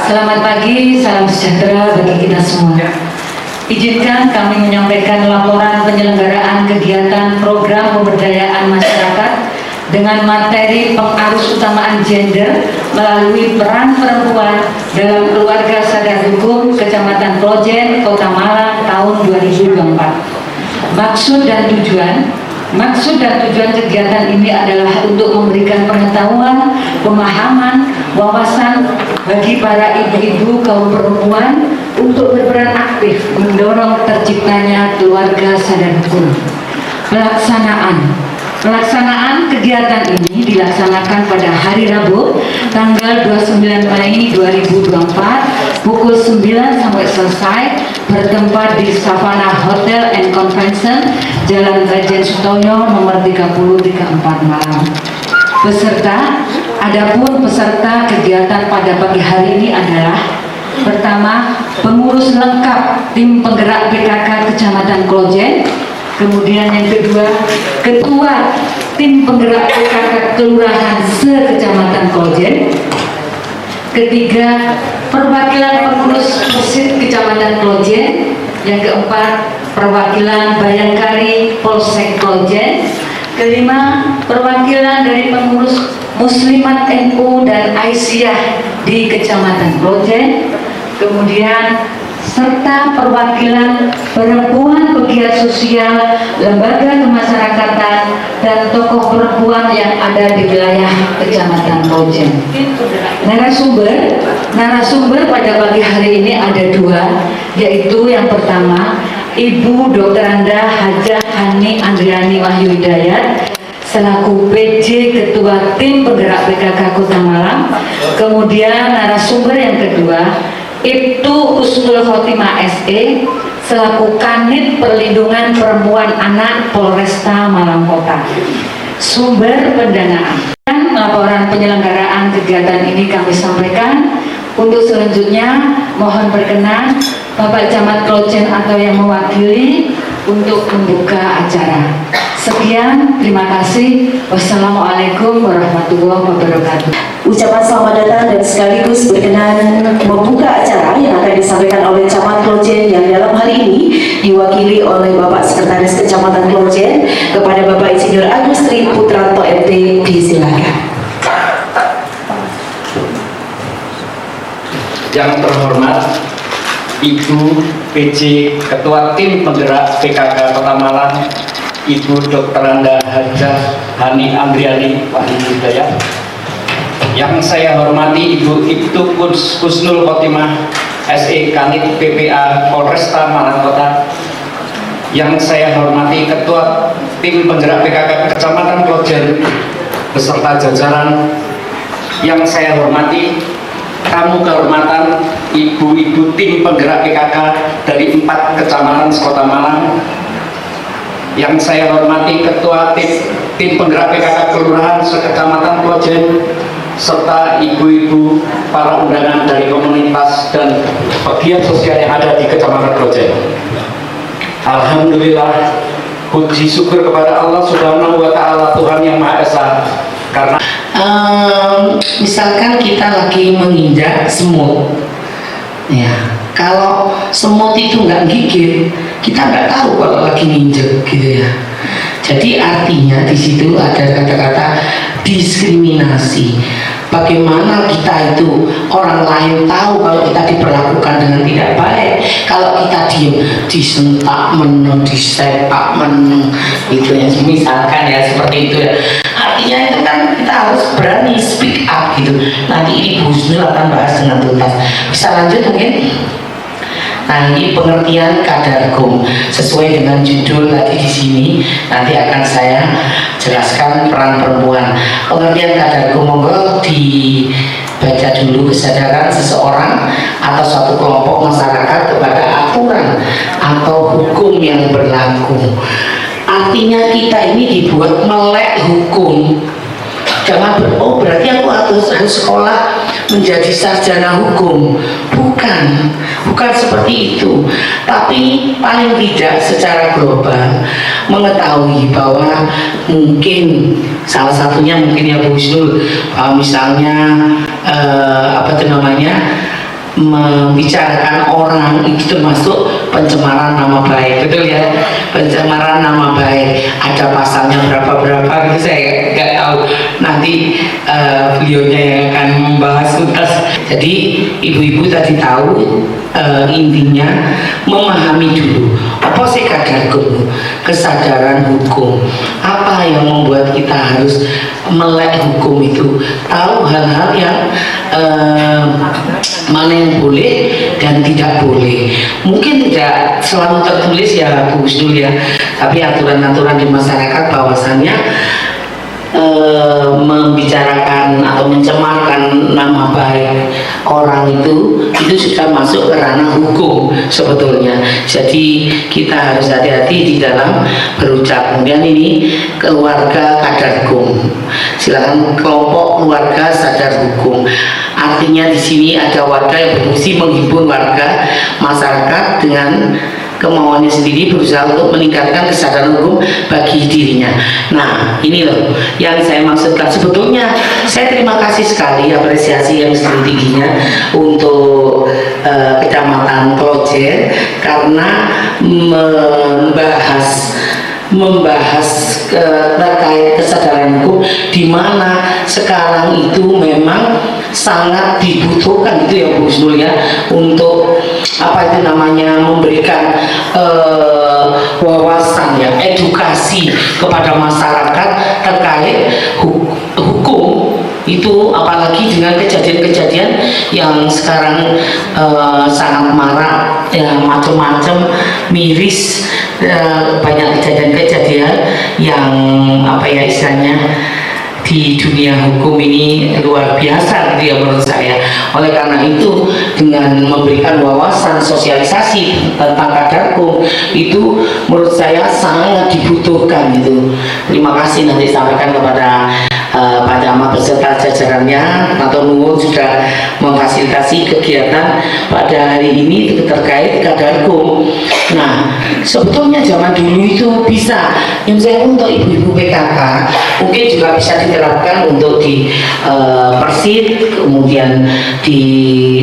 Selamat pagi, salam sejahtera bagi kita semua. Izinkan kami menyampaikan laporan penyelenggaraan kegiatan program pemberdayaan masyarakat dengan materi pengarus utamaan gender melalui peran perempuan dalam keluarga sadar hukum Kecamatan Klojen, Kota Malang tahun 2024. Maksud dan tujuan kegiatan ini adalah untuk memberikan pengetahuan, pemahaman, wawasan bagi para ibu-ibu kaum perempuan untuk berperan aktif mendorong terciptanya keluarga sadar hukum. Pelaksanaan kegiatan ini dilaksanakan pada hari Rabu tanggal 29 Mei 2024 pukul 9 sampai selesai, bertempat di Savana Hotel and Convention, Jalan Rajen Sutoyo nomor 3034 Malang. Adapun peserta kegiatan pada pagi hari ini adalah: pertama, pengurus lengkap tim penggerak PKK Kecamatan Klojen. Kemudian yang kedua, ketua tim penggerak PKK Kelurahan se-Kecamatan Klojen. Ketiga, perwakilan pengurus Persit Kecamatan Klojen. Yang keempat, perwakilan Bayangkari Polsek Klojen. Kelima, perwakilan dari pengurus Muslimat NU dan Aisyah di Kecamatan Klojen. Kemudian serta perwakilan perempuan pegiat sosial, lembaga kemasyarakatan, dan tokoh perempuan yang ada di wilayah Kecamatan Klojen. Narasumber pada pagi hari ini ada dua, yaitu yang pertama, Ibu Dr. Anda Hajah Hani Andriani Wahyu Hidayat selaku PJ Ketua Tim Penggerak PKK Kota Malang. Kemudian narasumber yang kedua, Ibtu Husnul Khotimah SE selaku Kanit Perlindungan Perempuan Anak Polresta Malang Kota. Sumber pendanaan dan laporan penyelenggaraan kegiatan ini kami sampaikan. Untuk selanjutnya mohon berkenan Bapak Camat Klojen atau yang mewakili untuk membuka acara. Sekian, terima kasih. Wassalamualaikum warahmatullahi wabarakatuh. Ucapan selamat datang dan sekaligus berkenan membuka acara yang akan disampaikan oleh Camat Klojen yang dalam hari ini diwakili oleh Bapak Sekretaris Kecamatan Klojen kepada Bapak Insinyur Agus Tri Putranto MT. Disilakan. Yang terhormat Ibu PJ Ketua Tim Penggerak PKK Kota Malang, Ibu Dr. Anda Hajah Hani Andriani Wahyu Hidayat. Yang saya hormati Ibu Ibtu Husnul Khotimah SE Kanit PPA Polresta Malang Kota. Yang saya hormati Ketua Tim Penggerak PKK Kecamatan Klojen beserta jajaran. Yang saya hormati tamu kehormatan ibu-ibu tim penggerak PKK dari 4 kecamatan Kota Malang. Yang saya hormati ketua tim penggerak PKK Kelurahan se-Kecamatan Klojen serta ibu-ibu para undangan dari komunitas dan pegiat sosial yang ada di Kecamatan Klojen. Alhamdulillah, puji syukur kepada Allah Subhanahu wa Ta'ala, Tuhan yang Maha Esa. Karena misalkan kita lagi menginjak semut, ya, kalau semut itu nggak gigit, kita nggak tahu kalau lagi nginjek, gitu ya. Jadi artinya di situ ada kata-kata diskriminasi. Bagaimana kita itu orang lain tahu kalau kita diperlakukan dengan tidak baik, kalau kita diem disentak menu, disepak menu, itu ya, misalkan ya seperti itu ya. Artinya itu kan kita harus berani speak up gitu. Nanti Ibu Husnul akan bahas dengan tuntas. Bisa lanjut mungkin? Nah, ini pengertian kadarkum sesuai dengan judul tadi di sini. Nanti akan saya jelaskan peran perempuan. Pengertian kadarkum, monggo dibaca dulu. Kesadaran seseorang atau suatu kelompok masyarakat kepada aturan atau hukum yang berlaku. Artinya kita ini dibuat melek hukum. Jangan berarti aku harus sekolah menjadi sarjana hukum. Bukan seperti itu. Tapi paling tidak secara global mengetahui bahwa mungkin salah satunya mungkin ya Bu Husnul, misalnya membicarakan orang itu termasuk pencemaran nama baik, betul ya? Pencemaran nama baik, ada pasalnya berapa itu saya nggak tahu, nanti beliaunya yang akan membahas tuntas. Jadi ibu-ibu tadi tahu intinya memahami dulu apa sih kadarkum, kesadaran hukum, apa yang membuat kita harus melek hukum itu, tahu hal-hal yang mana yang boleh dan tidak boleh. Mungkin tidak selalu tertulis ya Bu Husnul ya, tapi aturan-aturan di masyarakat bahwasannya membicarakan atau mencemarkan nama baik orang itu sudah masuk ke ranah hukum sebetulnya. Jadi kita harus hati-hati di dalam berucap. Kemudian ini keluarga kadarkum, silakan kelompok keluarga sadar hukum. Artinya di sini ada warga yang berfungsi menghibur warga masyarakat dengan kemauannya sendiri, berusaha untuk meningkatkan kesadaran hukum bagi dirinya. Nah, ini loh yang saya maksudkan. Sebetulnya saya terima kasih sekali, apresiasi yang setinggi-tingginya untuk Kecamatan Klojen karena membahas terkait kesadaran hukum, di mana sekarang itu memang sangat dibutuhkan gitu ya Bu Husnul ya, untuk apa itu namanya, memberikan wawasan ya, edukasi kepada masyarakat terkait hukum itu, apalagi dengan kejadian-kejadian yang sekarang sangat marak ya, macam-macam, miris, banyak kejadian-kejadian yang apa ya istilahnya di dunia hukum ini luar biasa gitu ya menurut saya. Oleh karena itu dengan memberikan wawasan sosialisasi tentang kadarkum itu menurut saya sangat dibutuhkan gitu. Terima kasih nanti sampaikan kepada Pak Camat beserta jajarannya atau nuwun sudah memfasilitasi kegiatan pada hari ini terkait kadarkum. Nah, sebetulnya zaman dulu itu bisa, yang saya untuk ibu-ibu PKK mungkin juga bisa diterapkan untuk di Persit, kemudian di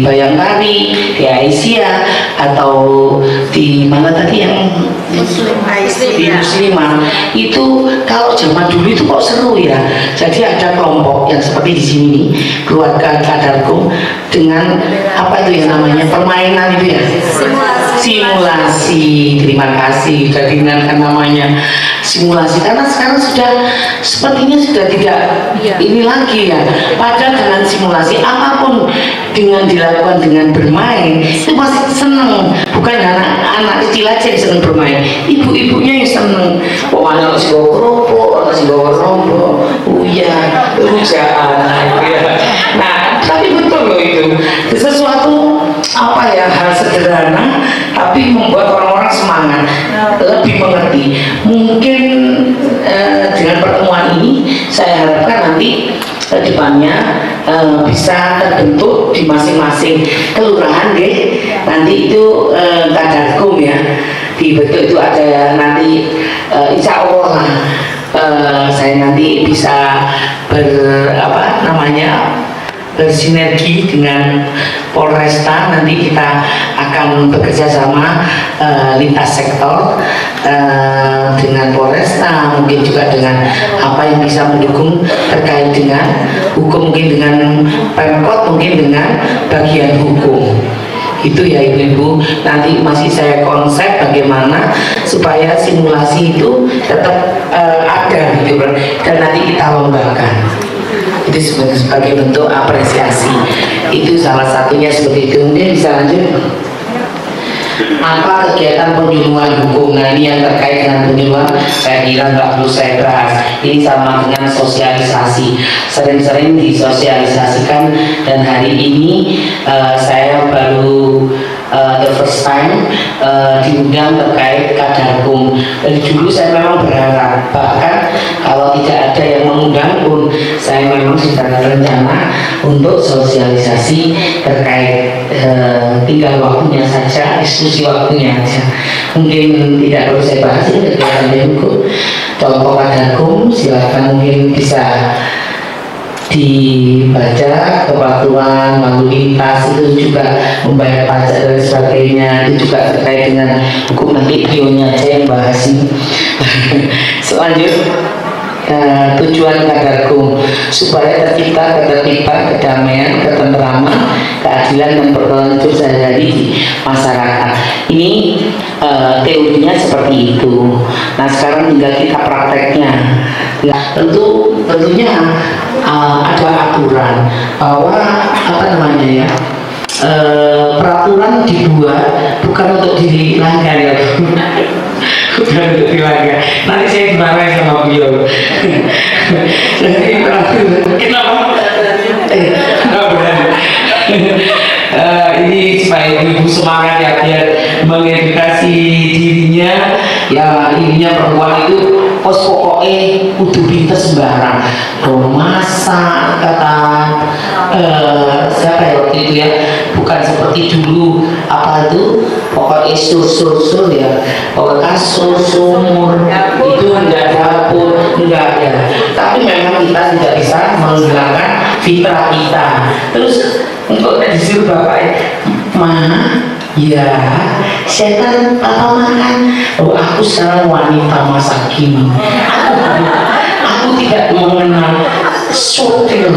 Bayangkari, di Aisyah, atau di mana tadi yang di Muslimah. Itu kalau zaman dulu itu kok seru ya. Jadi ada kelompok yang seperti di sini nih, keluarga kadarkum, dengan apa itu yang namanya permainan itu ya, simulasi. Terima kasih sudah diingatkan namanya simulasi, karena sekarang sudah sepertinya sudah tidak ini lagi ya. Padahal dengan simulasi apapun dengan dilakukan dengan bermain itu masih seneng, bukan anak kecil aja yang seneng bermain, ibu-ibunya yang seneng. Pokoknya harus bawa kerupuk, harus bawa rombok, rujaan, nah tapi betul loh itu sesuatu apa ya, hal sederhana tapi membuat orang-orang semangat, lebih mengerti. Mungkin dengan pertemuan ini saya harapkan nanti ke depannya bisa terbentuk di masing-masing kelurahan deh, nanti itu kadarkum ya, dibentuk itu ada nanti insya Allah lah. Saya nanti bisa bersinergi dengan Polresta. Nanti kita akan bekerja sama lintas sektor dengan Polresta, mungkin juga dengan apa yang bisa mendukung terkait dengan hukum, mungkin dengan Pemkot, mungkin dengan bagian hukum. Itu ya ibu-ibu, nanti masih saya konsep bagaimana supaya simulasi itu tetap ada gitu kan, dan nanti kita lombakan. Itu sebagai bentuk apresiasi. Itu salah satunya seperti itu. Mungkin bisa lanjut. Apa kegiatan penyuluhan hukum? Nah ini yang terkait dengan penyuluhan, saya kira nggak perlu saya bahas. Ini sama dengan sosialisasi, sering-sering disosialisasikan, dan hari ini saya baru the first time diundang terkait kadarkum. Dari dulu saya memang berharap, bahkan kalau tidak ada yang mengundang pun saya memang sudah rencana untuk sosialisasi terkait, tinggal waktunya saja, diskusi waktunya aja. Mungkin tidak perlu saya bahas ini kegiatan hukum. Kelompok kadarkum silakan mungkin bisa di pajak, kepatuhan, lalu lintas, itu juga membayar pajak dan sebagainya, itu juga terkait dengan hukum. Nanti beliaunya aja yang bahas ini. Selanjutnya, tujuan Kadarkum supaya tercipta ketertiban, kedamaian, ketentraman, keadilan dan pertolongan sehari-hari di masyarakat. Ini teorinya seperti itu. Nah, sekarang tinggal kita prakteknya. Ya, tentunya ada aturan bahwa peraturan dibuat bukan untuk dilanggar ya. Bukan untuk dilanggar. Nanti saya dimarahin sama beliau. Jadi kenapa? Ini supaya ibu semangat ya, biar mengedukasi dirinya ya, ininya perempuan itu pokoknya kudu pinter sembarang. Masak kata siapa ya waktu itu ya, bukan seperti dulu apa itu pokoknya sur ya, pokoknya kasur sumur itu enggak, dapur enggak ya, tapi memang kita tidak bisa menghilangkan fitrah kita. Terus untuk disuruh bapak ya setan apa makan, aku sekarang wanita masa kini, aku tidak mengenal sotil,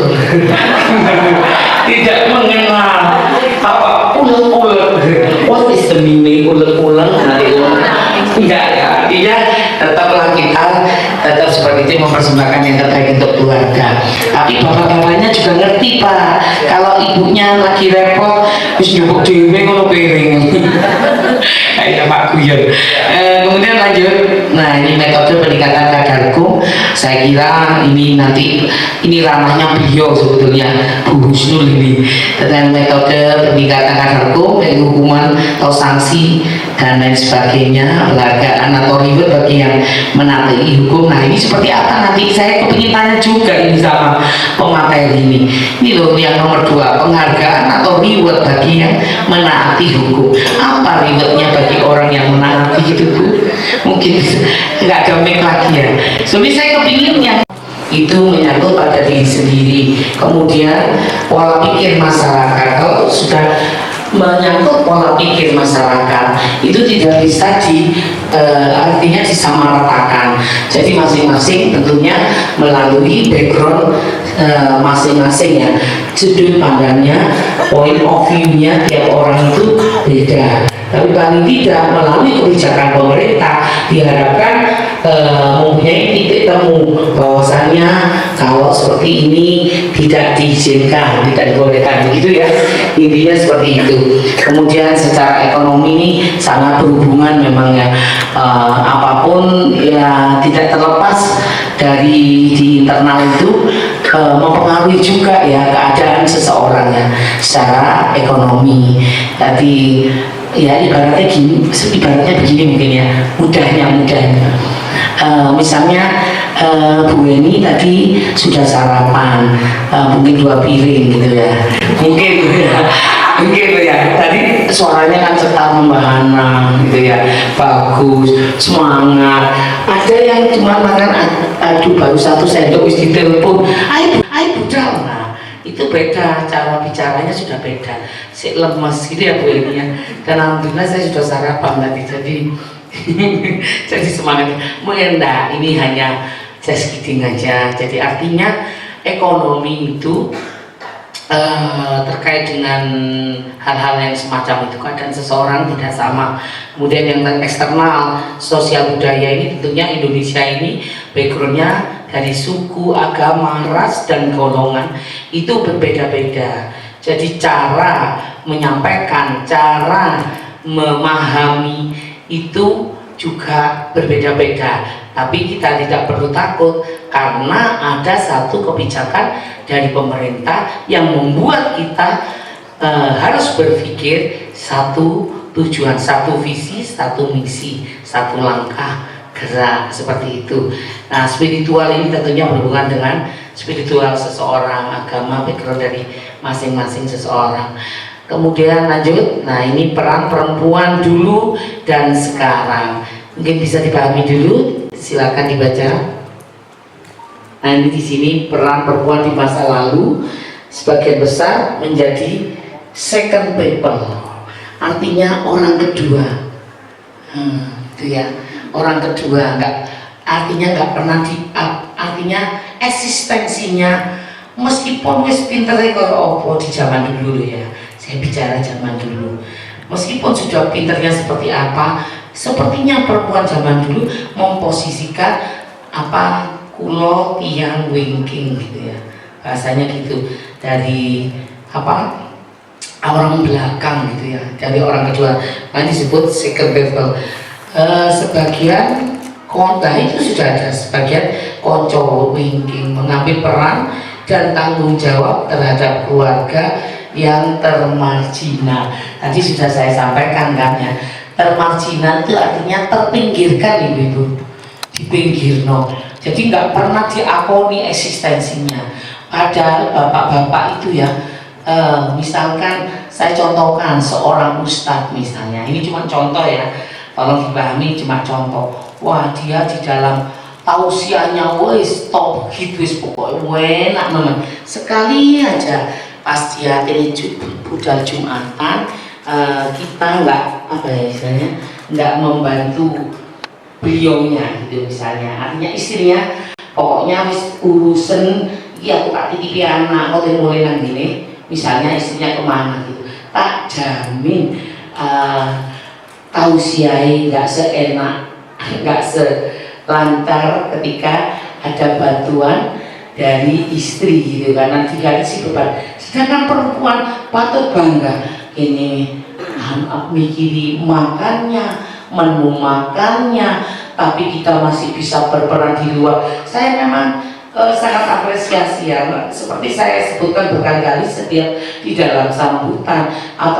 tidak mengenal apa ulet-ulet, what is the meaning ulet-ulet, tidak ya, artinya tetaplah kita tetap seperti itu mempersembahkan yang terbaik untuk keluarga. Tapi bapak-bapaknya juga ngerti Pak, kalau ibunya lagi repot terus nyupuk dewe ngono piring. Kayak Pak Guyon. Kemudian lanjut. Nah, ini metode peningkatan kadarkum. Saya kira ini nanti ini ranahnya beliau sebetulnya, Bu Husnul ini. Tentang metode peningkatan kadarkum, hukuman atau sanksi dan lain sebagainya, penghargaan atau reward bagi yang menaati hukum. Nah, ini seperti apa nanti? Saya kepingin tanya juga ini sama pemateri ini. Ini loh yang nomor 2, penghargaan atau reward bagi yang menaati hukum. Apa rewardnya bagi orang yang menaati itu, Bu? Mungkin nggak ada mic lagi ya. Soalnya saya kepinginnya itu menyangkut pada diri sendiri. Kemudian pola pikir masyarakat. Kalau sudah menyangkut pola pikir masyarakat itu tidak bisa artinya disamaratakan. Jadi masing-masing tentunya melalui background masing-masing ya, sudut pandangnya, point of view-nya tiap orang itu beda. Tapi paling tidak melalui kebijakan pemerintah diharapkan mempunyai titik temu bahwasannya kalau seperti ini tidak diizinkan, tidak dibolehkan, begitu ya, intinya seperti itu. Kemudian secara ekonomi ini sangat berhubungan memang ya, apapun ya tidak terlepas dari di internal itu mempengaruhi juga ya keadaan seseorang ya secara ekonomi. Tadi ya ibaratnya begini mungkin ya, mudahnya misalnya Bu Weni tadi sudah sarapan mungkin 2 piring gitu ya, mungkin ya, tadi suaranya kan cetar membahana gitu ya, bagus, semangat. Ada yang cuma makan aduh baru 1 sendok wis ditelepon ayo budal. Nah, itu beda, cara bicaranya sudah beda, si lemes gitu ya Bu Weni ya. Dan alhamdulillah saya sudah sarapan tadi, jadi semangat. Mungkin ini hanya just kidding aja. Jadi artinya ekonomi itu terkait dengan hal-hal yang semacam itu, keadaan seseorang tidak sama. Kemudian yang eksternal, sosial budaya ini tentunya Indonesia ini backgroundnya dari suku, agama, ras, dan golongan itu berbeda-beda. Jadi cara menyampaikan, cara memahami itu juga berbeda-beda. Tapi kita tidak perlu takut karena ada satu kebijakan dari pemerintah yang membuat kita harus berpikir satu tujuan, satu visi, satu misi, satu langkah gerak, seperti itu. Nah, spiritual ini tentunya berhubungan dengan spiritual seseorang, agama, background dari masing-masing seseorang. Kemudian lanjut, nah ini peran perempuan dulu dan sekarang. Mungkin bisa dipahami dulu, silakan dibaca. Nah ini di sini peran perempuan di masa lalu sebagian besar menjadi second people, artinya orang kedua. Itu ya, orang kedua, artinya nggak pernah artinya eksistensinya meskipun wis pinternya kalau opo di zaman dulu ya, saya bicara zaman dulu, meskipun sudah pinternya seperti apa, sepertinya perempuan zaman dulu memposisikan apa kulo tiang wingking gitu ya, bahasanya gitu, dari apa orang belakang gitu ya, dari orang kedua. Nah disebut second level. Sebagian konta itu sudah ada, sebagian konco wingking mengambil peran dan tanggung jawab terhadap keluarga yang termarginal. Tadi sudah saya sampaikan kan ya, termarginal itu artinya terpinggirkan, ibu-ibu, dipinggirno, jadi nggak pernah diakoni eksistensinya. Padahal bapak-bapak itu ya, misalkan saya contohkan seorang ustadz misalnya, ini cuma contoh ya, tolong dipahami, cuma contoh. Wah, dia di dalam tausiahnya wes top gitu, wes pokoknya enak teman. Sekali aja pas dia budal Jumatan, kita nggak apa ya istilahnya, nggak membantu beliaunya gitu misalnya, artinya istrinya pokoknya wis urusan ya aku tak titipi anak kau mulai nang gini, misalnya istrinya kemana gitu, tak jamin tausiahnya nggak seenak, nggak selancar ketika ada bantuan dari istri gitu kan, nanti kali si beban. Sedangkan perempuan patut bangga ini mikiri makannya, menu makannya, tapi kita masih bisa berperan di luar. Saya memang sangat apresiasi ya, seperti saya sebutkan berkali-kali setiap di dalam sambutan atau